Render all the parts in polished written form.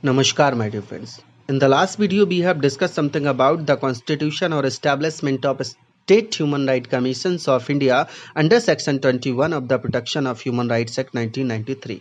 Namaskar, my dear friends. In the last video, we have discussed something about the constitution or establishment of State Human Rights Commissions of India under Section 21 of the Protection of Human Rights Act 1993.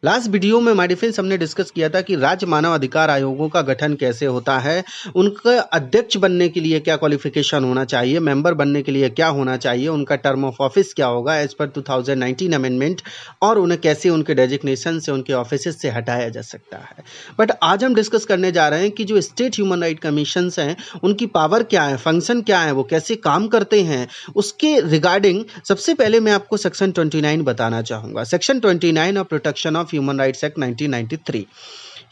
Last video में हमारे friends हमने discuss किया था कि राज्य मानव अधिकार आयोगों का गठन कैसे होता है, उनका अध्यक्ष बनने के लिए क्या क्वालिफिकेशन होना चाहिए, मेंबर बनने के लिए क्या होना चाहिए, उनका टर्म ऑफ ऑफिस क्या होगा एज पर 2019 अमेंडमेंट, और उन्हें कैसे उनके डेजिग्नेशन से उनके ऑफिस से हटाया जा सकता है। बट आज हम डिस्कस करने जा रहे हैं कि जो स्टेट ह्यूमन राइट कमीशन हैं उनकी पावर क्या है, फंक्शन क्या है, वो कैसे काम करते हैं, उसके रिगार्डिंग सबसे पहले मैं आपको सेक्शन 29 बताना चाहूँगा। Section 29 of protection of human rights act 1993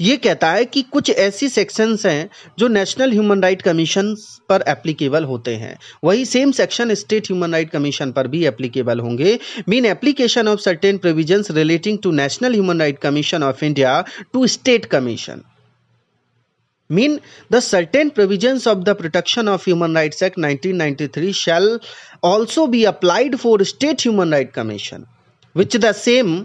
ये कहता है कि कुछ ऐसी सेक्शंस हैं जो नेशनल ह्यूमन राइट कमीशन पर एप्लीकेबल होते हैं, वही same section state human right commission पर भी एप्लीकेबल होंगे। Mean application of certain provisions relating to national human right commission of India to state commission mean the certain provisions of the Protection of Human Rights Act 1993 shall also be applied for State Human Rights Commission, which the same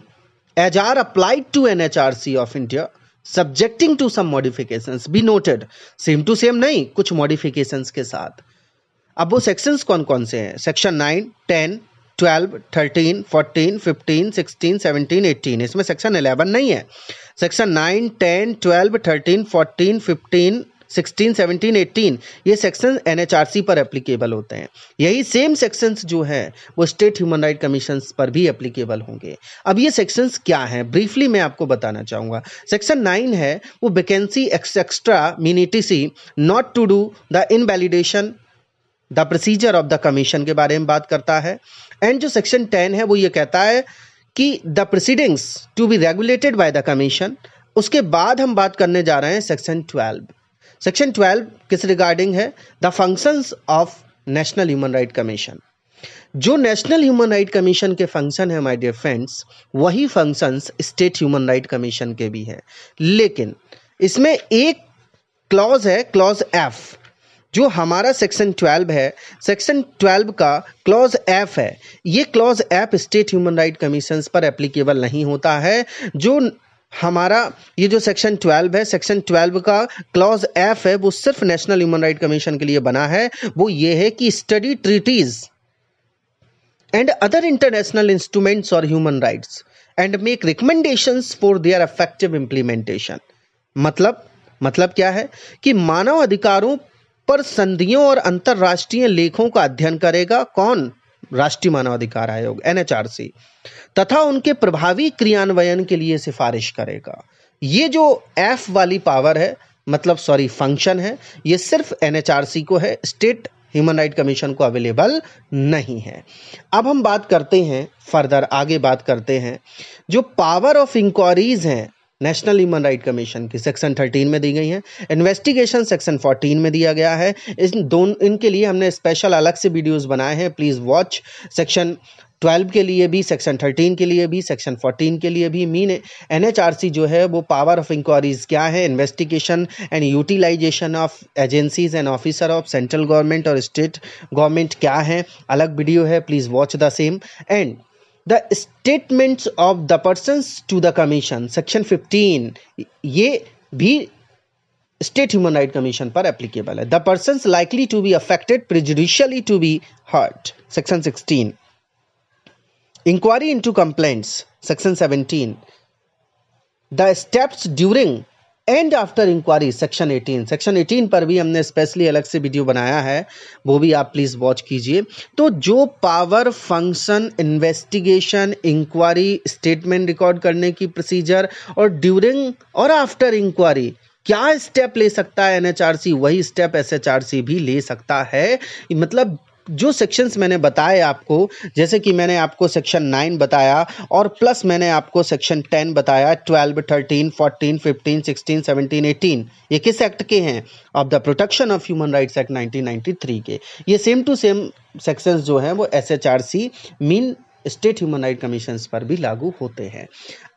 as are applied to NHRC of India, subjecting to some modifications. Be noted, same to same नहीं, कुछ modifications के साथ। अब वो sections कौन कौन से हैं? Section 9, 10, 12, 13, 14, 15, 16, 17, 18, इसमें सेक्शन 11 नहीं है। सेक्शन 9, 10, 12, 13, 14, 15, 16, 17, 18 ये सेक्शन एनएचआरसी पर एप्लीकेबल होते हैं। यही सेम सेक्शंस जो है वो स्टेट ह्यूमन राइट कमीशंस पर भी एप्लीकेबल होंगे। अब ये सेक्शंस क्या हैं, ब्रीफली मैं आपको बताना चाहूँगा। सेक्शन 9 है वो vacancy extra mean etc not to do the invalidation the procedure of the commission के बारे में बात करता है। एंड जो सेक्शन 10 है वो ये कहता है कि the proceedings to be regulated by the commission. उसके बाद हम बात करने जा रहे हैं सेक्शन 12। सेक्शन 12 किस रिगार्डिंग है? The functions of national human right commission. जो नेशनल ह्यूमन राइट कमीशन के फंक्शन है माय डियर फ्रेंड्स, वही functions state human right commission के भी है, लेकिन इसमें एक क्लॉज है, क्लॉज एफ। जो हमारा सेक्शन 12 है, सेक्शन 12 का क्लॉज एफ है, ये clause F state human right commissions पर एप्लीकेबल नहीं होता है। जो हमारा ये जो सेक्शन 12 है, सेक्शन 12 का क्लॉज एफ है, वो सिर्फ नेशनल ह्यूमन राइट कमीशन के लिए बना है। वो ये है कि study treaties and other international instruments और human rights and make recommendations for their effective implementation. मतलब क्या है कि मानव अधिकारों पर संधियों और अंतरराष्ट्रीय लेखों का अध्ययन करेगा कौन? राष्ट्रीय मानवाधिकार आयोग एनएचआरसी, तथा उनके प्रभावी क्रियान्वयन के लिए सिफारिश करेगा। ये जो एफ वाली पावर है, फंक्शन है, ये सिर्फ एनएचआरसी को है, स्टेट ह्यूमन राइट कमीशन को अवेलेबल नहीं है। अब हम बात करते हैं फर्दर, आगे बात करते हैं जो पावर ऑफ इंक्वायरीज हैं नेशनल ह्यूमन राइट कमीशन की, सेक्शन 13 में दी गई है। इन्वेस्टिगेशन सेक्शन 14 में दिया गया है। इनके लिए हमने स्पेशल अलग से वीडियोस बनाए हैं, प्लीज़ वॉच। सेक्शन 12 के लिए भी, सेक्शन 13 के लिए भी, सेक्शन 14 के लिए भी। मीन एनएचआरसी जो है वो पावर ऑफ इंक्वायरीज क्या है, investigation and utilization of agencies and officer of central government और स्टेट गवर्नमेंट क्या है, अलग वीडियो है, please watch the same. And the statements of the persons to the commission section 15 ये भी स्टेट ह्यूमन राइट कमीशन पर applicable है। The persons likely to be affected prejudicially to be hurt section 16। Inquiry into complaints section 17। The steps during and after inquiry section 18। Section 18 पर भी हमने specially अलग से video बनाया है, वो भी आप प्लीज़ वॉच कीजिए। तो जो power, function, investigation, inquiry, statement record करने की प्रोसीजर और ड्यूरिंग और आफ्टर इंक्वायरी क्या स्टेप ले सकता है एनएचआरसी, वही स्टेप एसएचआरसी भी ले सकता है। मतलब जो सेक्शंस मैंने बताए आपको, जैसे कि मैंने आपको सेक्शन 9 बताया और प्लस मैंने आपको सेक्शन 10 बताया, 12, 13, 14, 15, 16, 17, 18, ये किस एक्ट के हैं? Of the protection of human rights act 1993 के। ये सेम टू सेम सेक्शंस जो हैं वो SHRC mean state human right commissions पर भी लागू होते हैं।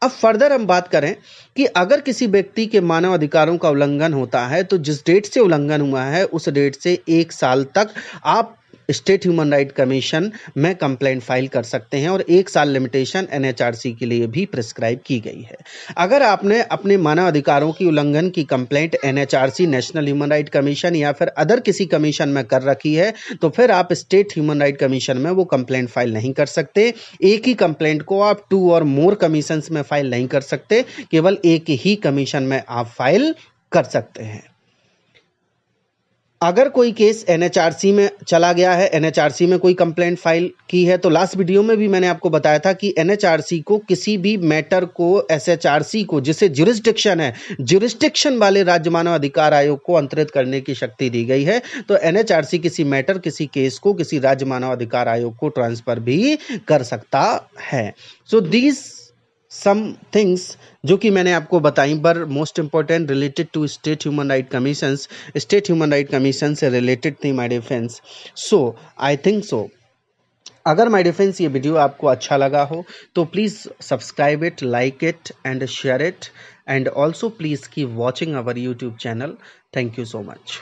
अब फर्दर हम बात करें कि अगर किसी व्यक्ति के मानव अधिकारों का उल्लंघन होता है तो जिस डेट से उल्लंघन हुआ है उस डेट से 1 साल तक आप स्टेट ह्यूमन राइट कमीशन में कंप्लेंट फाइल कर सकते हैं और 1 साल लिमिटेशन एनएचआरसी के लिए भी प्रिस्क्राइब की गई है। अगर आपने अपने मानव अधिकारों की उल्लंघन की complaint NHRC, national human right commission या फिर अदर किसी कमीशन में कर रखी है तो फिर आप स्टेट ह्यूमन राइट कमीशन में वो कंप्लेंट फाइल नहीं कर सकते। एक ही कंप्लेंट को आप 2 और मोर कमीशंस में फाइल नहीं कर सकते, केवल एक ही कमीशन में आप फाइल कर सकते हैं। अगर कोई केस एनएचआरसी में चला गया है, एनएचआरसी में कोई कंप्लेंट फाइल की है, तो लास्ट वीडियो में भी मैंने आपको बताया था कि एनएचआरसी को किसी भी मैटर को एसएचआरसी को, जिसे ज्यूरिसडिक्शन है, ज्यूरिसडिक्शन वाले राज्य मानव अधिकार आयोग को अंतरित करने की शक्ति दी गई है। तो एनएचआरसी किसी मैटर, किसी केस को किसी राज्य मानव अधिकार आयोग को ट्रांसफर भी कर सकता है। सो दीज सम थिंग्स जो कि मैंने आपको बताई, पर most important related to state human right commissions, state human right commission से रिलेटेड थी my defence. So I think so अगर माय डिफेंस ये वीडियो आपको अच्छा लगा हो तो please subscribe it, like it and share it, and also please keep watching our YouTube channel. Thank you so much.